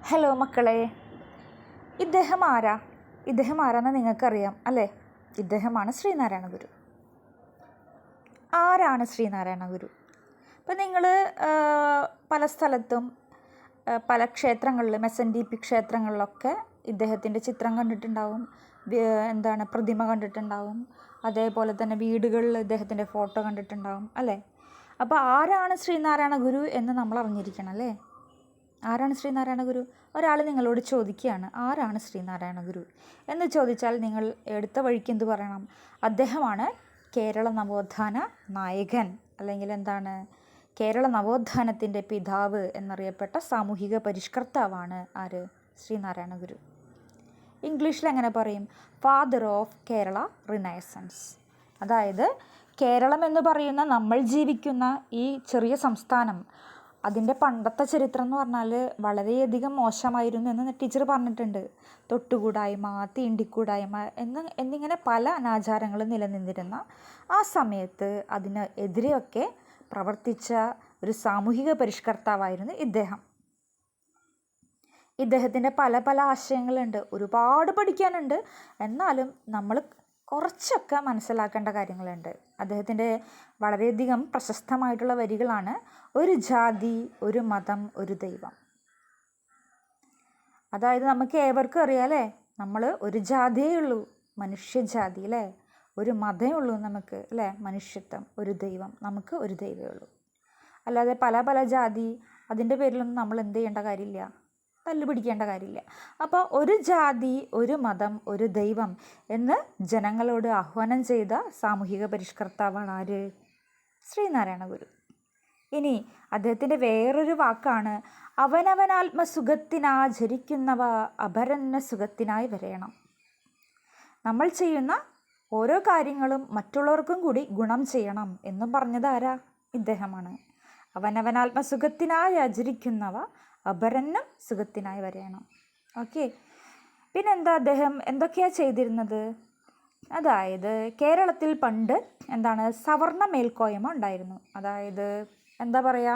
Hello മക്കളെ, ഇദ്ദേഹം ആരാന്ന് നിങ്ങൾക്കറിയാം അല്ലേ? ഇദ്ദേഹമാണ് ശ്രീനാരായണ ഗുരു. ആരാണ് ശ്രീനാരായണ ഗുരു? ഇപ്പം നിങ്ങൾ പല സ്ഥലത്തും പല ക്ഷേത്രങ്ങളിലും SNDP ക്ഷേത്രങ്ങളിലൊക്കെ ഇദ്ദേഹത്തിൻ്റെ ചിത്രം കണ്ടിട്ടുണ്ടാവും, പ്രതിമ കണ്ടിട്ടുണ്ടാവും. അതേപോലെ തന്നെ വീടുകളിൽ ഇദ്ദേഹത്തിൻ്റെ ഫോട്ടോ കണ്ടിട്ടുണ്ടാവും അല്ലേ? അപ്പോൾ ആരാണ് ശ്രീനാരായണ ഗുരു എന്ന് നമ്മൾ അറിഞ്ഞിരിക്കണം അല്ലേ? ആരാണ് ശ്രീനാരായണ ഗുരു? ഒരാൾ നിങ്ങളോട് ചോദിക്കുകയാണ്, ആരാണ് ശ്രീനാരായണ ഗുരു എന്ന് ചോദിച്ചാൽ നിങ്ങൾ എടുത്ത വഴിക്ക് എന്ത് പറയണം? അദ്ദേഹമാണ് കേരള നവോത്ഥാന നായകൻ, അല്ലെങ്കിൽ കേരള നവോത്ഥാനത്തിൻ്റെ പിതാവ് എന്നറിയപ്പെട്ട സാമൂഹിക പരിഷ്കർത്താവാണ് ആര്? ശ്രീനാരായണ ഗുരു. ഇംഗ്ലീഷിൽ എങ്ങനെ പറയും? Father of Kerala renaissance. അതായത് കേരളം എന്ന് പറയുന്ന നമ്മൾ ജീവിക്കുന്ന ഈ ചെറിയ സംസ്ഥാനം, അതിൻ്റെ പണ്ടത്തെ ചരിത്രം എന്ന് പറഞ്ഞാൽ വളരെയധികം മോശമായിരുന്നു എന്ന് ടീച്ചർ പറഞ്ഞിട്ടുണ്ട്. തൊട്ടുകൂടായ്മ, തീണ്ടിക്കൂടായ്മ എന്നിങ്ങനെ പല അനാചാരങ്ങളും നിലനിന്നിരുന്ന ആ സമയത്ത് അതിന് എതിരെയൊക്കെ പ്രവർത്തിച്ച ഒരു സാമൂഹിക പരിഷ്കർത്താവായിരുന്നു ഇദ്ദേഹം. ഇദ്ദേഹത്തിൻ്റെ പല പല ആശയങ്ങളുണ്ട്, ഒരുപാട് പഠിക്കാനുണ്ട്. എന്നാലും നമ്മൾ കുറച്ചൊക്കെ മനസ്സിലാക്കേണ്ട കാര്യങ്ങളുണ്ട്. അദ്ദേഹത്തിൻ്റെ വളരെയധികം പ്രശസ്തമായിട്ടുള്ള വരികളാണ് ഒരു ജാതി, ഒരു മതം, ഒരു ദൈവം. അതായത് നമുക്ക് ഏവർക്കും അറിയാലേ, നമ്മൾ ഒരു ജാതിയേ ഉള്ളൂ, മനുഷ്യജാതി അല്ലേ? ഒരു മതമേ ഉള്ളൂ നമുക്ക് അല്ലേ? മനുഷ്യത്വം, ഒരു ദൈവം, നമുക്ക് ഒരു ദൈവമേ ഉള്ളൂ. അല്ലാതെ പല പല ജാതി അതിൻ്റെ പേരിലൊന്നും നമ്മൾ എന്ത് ചെയ്യേണ്ട കാര്യമില്ല, തല്ലുപിടിക്കേണ്ട കാര്യമില്ല. അപ്പോൾ ഒരു ജാതി, ഒരു മതം, ഒരു ദൈവം എന്ന് ജനങ്ങളോട് ആഹ്വാനം ചെയ്ത സാമൂഹിക പരിഷ്കർത്താവാണ് ആര്? ശ്രീനാരായണ ഗുരു. ഇനി അദ്ദേഹത്തിൻ്റെ വേറൊരു വാക്കാണ്, അവനവനാത്മസുഖത്തിനാചരിക്കുന്നവ അപരന്ന സുഖത്തിനായി വരയണം. നമ്മൾ ചെയ്യുന്ന ഓരോ കാര്യങ്ങളും മറ്റുള്ളവർക്കും കൂടി ഗുണം ചെയ്യണം എന്നും പറഞ്ഞത് ആരാ? ഇദ്ദേഹമാണ്. അവനവനാത്മസുഖത്തിനായി ആചരിക്കുന്നവ അപരന്നം സുഖത്തിനായി വരയണം. ഓക്കെ, പിന്നെന്താ അദ്ദേഹം എന്തൊക്കെയാണ് ചെയ്തിരുന്നത്? അതായത് കേരളത്തിൽ പണ്ട് സവർണ മേൽക്കോയ്മ ഉണ്ടായിരുന്നു. അതായത് എന്താ പറയുക,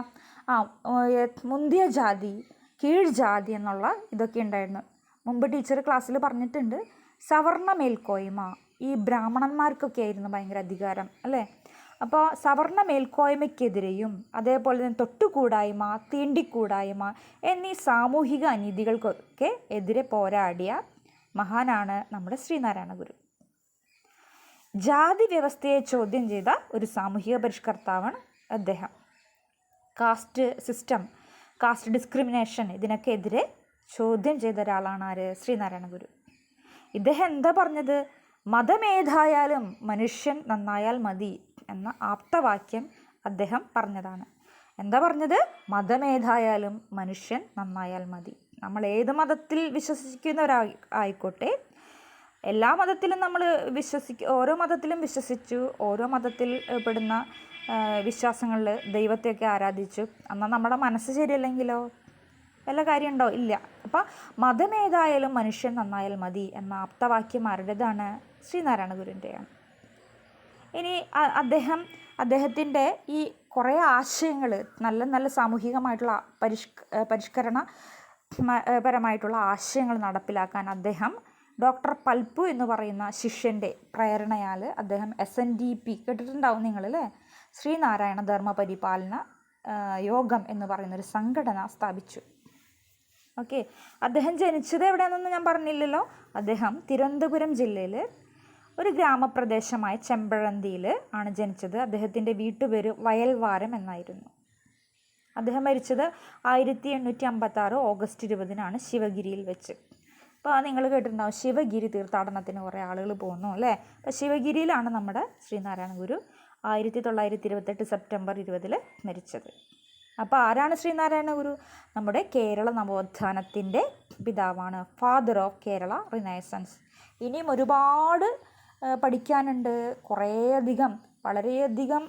മുന്തിയ ജാതി, കീഴ് ജാതി എന്നുള്ള ഇതൊക്കെ ഉണ്ടായിരുന്നു. മുമ്പ് ടീച്ചർ ക്ലാസ്സിൽ പറഞ്ഞിട്ടുണ്ട്. സവർണ മേൽക്കോയ്മ ഈ ബ്രാഹ്മണന്മാർക്കൊക്കെ ആയിരുന്നു ഭയങ്കര അധികാരം അല്ലേ? അപ്പോൾ സവർണ മേൽക്കോയ്മയ്ക്കെതിരെയും അതേപോലെ തന്നെ തൊട്ടുകൂടായ്മ, തീണ്ടിക്കൂടായ്മ എന്നീ സാമൂഹിക അനീതികൾക്കൊക്കെ എതിരെ പോരാടിയ മഹാനാണ് നമ്മുടെ ശ്രീനാരായണ ഗുരു. ജാതി വ്യവസ്ഥയെ ചോദ്യം ചെയ്ത ഒരു സാമൂഹിക പരിഷ്കർത്താവാണ് അദ്ദേഹം. കാസ്റ്റ് സിസ്റ്റം, കാസ്റ്റ് ഡിസ്ക്രിമിനേഷൻ ഇതിനൊക്കെ എതിരെ ചോദ്യം ചെയ്ത ഒരാളാണ് ആര്? ശ്രീനാരായണ ഗുരു. ഇദ്ദേഹം എന്താ പറഞ്ഞത്? മതമേതായാലും മനുഷ്യൻ നന്നായാൽ മതി എന്ന ആപ്തവാക്യം അദ്ദേഹം പറഞ്ഞതാണ്. എന്താ പറഞ്ഞത്? മതമേതായാലും മനുഷ്യൻ നന്നായാൽ മതി. നമ്മൾ ഏത് മതത്തിൽ വിശ്വസിക്കുന്നവരായിക്കോട്ടെ, എല്ലാ മതത്തിലും നമ്മൾ ഓരോ മതത്തിലും വിശ്വസിച്ചു, ഓരോ മതത്തിൽ പെടുന്ന വിശ്വാസങ്ങളിൽ ദൈവത്തെയൊക്കെ ആരാധിച്ചു. എന്നാൽ നമ്മുടെ മനസ്സ് ശരിയല്ലെങ്കിലോ വല്ല കാര്യമുണ്ടോ? ഇല്ല. അപ്പം മതമേതായാലും മനുഷ്യൻ നന്നായാൽ മതി എന്ന ആപ്തവാക്യം ആരുടേതാണ്? ശ്രീനാരായണ ഗുരുവിൻ്റെയാണ്. ഇനി അദ്ദേഹത്തിൻ്റെ ഈ കുറേ ആശയങ്ങൾ, നല്ല നല്ല സാമൂഹികമായിട്ടുള്ള പരിഷ്കരണ പരമായിട്ടുള്ള ആശയങ്ങൾ നടപ്പിലാക്കാൻ അദ്ദേഹം ഡോക്ടർ പൽപ്പു എന്ന് പറയുന്ന ശിഷ്യൻ്റെ പ്രേരണയാൽ അദ്ദേഹം SNDP കേട്ടിട്ടുണ്ടാവും നിങ്ങളല്ലേ? ശ്രീനാരായണ ധർമ്മ പരിപാലന യോഗം എന്ന് പറയുന്നൊരു സംഘടന സ്ഥാപിച്ചു. ഓക്കെ, അദ്ദേഹം ജനിച്ചത് എവിടെയാണെന്ന് ഞാൻ പറഞ്ഞില്ലല്ലോ. അദ്ദേഹം തിരുവനന്തപുരം ജില്ലയിൽ ഒരു ഗ്രാമപ്രദേശമായ ചെമ്പഴന്തിയിൽ ആണ് ജനിച്ചത്. അദ്ദേഹത്തിൻ്റെ വീട്ടുപേര് വയൽവാരം എന്നായിരുന്നു. അദ്ദേഹം മരിച്ചത് 1856 ഓഗസ്റ്റ് 20 ശിവഗിരിയിൽ വെച്ച്. അപ്പോൾ നിങ്ങൾ കേട്ടിട്ടുണ്ടാവും, ശിവഗിരി തീർത്ഥാടനത്തിന് കുറേ ആളുകൾ പോകുന്നു അല്ലേ? അപ്പോൾ ശിവഗിരിയിലാണ് നമ്മുടെ ശ്രീനാരായണ ഗുരു 1928 സെപ്റ്റംബർ 20 മരിച്ചത്. അപ്പോൾ ആരാണ് ശ്രീനാരായണ ഗുരു? നമ്മുടെ കേരള നവോത്ഥാനത്തിൻ്റെ പിതാവാണ്, ഫാദർ ഓഫ് കേരള റിനൈസൻസ്. ഇനിയും ഒരുപാട് പഠിക്കാനുണ്ട്. വളരെയധികം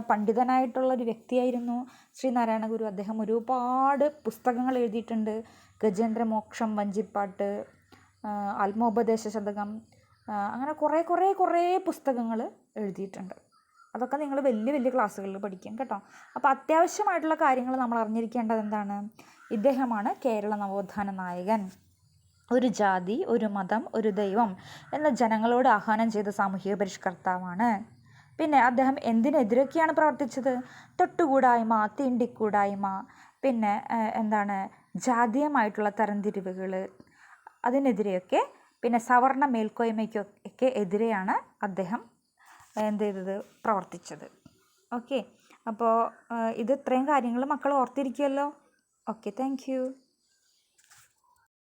പണ്ഡിതനായിട്ടുള്ളൊരു വ്യക്തിയായിരുന്നു ശ്രീനാരായണ ഗുരു. അദ്ദേഹം ഒരുപാട് പുസ്തകങ്ങൾ എഴുതിയിട്ടുണ്ട്. ഗജേന്ദ്രമോക്ഷം, വഞ്ചിപ്പാട്ട്, ആത്മോപദേശ ശതകം, അങ്ങനെ കുറേ പുസ്തകങ്ങൾ എഴുതിയിട്ടുണ്ട്. അതൊക്കെ നിങ്ങൾ വലിയ വലിയ ക്ലാസ്സുകളിൽ പഠിക്കും കേട്ടോ. അപ്പോൾ അത്യാവശ്യമായിട്ടുള്ള കാര്യങ്ങൾ നമ്മൾ അറിഞ്ഞിരിക്കേണ്ടത് എന്താണ്? ഇദ്ദേഹമാണ് കേരള നവോത്ഥാന നായകൻ. ഒരു ജാതി, ഒരു മതം, ഒരു ദൈവം എന്ന ജനങ്ങളോട് ആഹ്വാനം ചെയ്ത സാമൂഹിക പരിഷ്കർത്താവാണ്. പിന്നെ അദ്ദേഹം എന്തിനെതിരൊക്കെയാണ് പ്രവർത്തിച്ചത്? തൊട്ടുകൂടായ്മ, തീണ്ടിക്കൂടായ്മ, പിന്നെ ജാതീയമായിട്ടുള്ള തരംതിരിവുകൾ, അതിനെതിരെയൊക്കെ, പിന്നെ സവർണ മേൽക്കോയ്മയ്ക്കൊക്കെ എതിരെയാണ് അദ്ദേഹം എന്ത് ചെയ്തത്? പ്രവർത്തിച്ചത്. ഓക്കെ, അപ്പോൾ ഇത് ഇത്രയും കാര്യങ്ങൾ മക്കൾ ഓർത്തിരിക്കുമല്ലോ. Okay, thank you.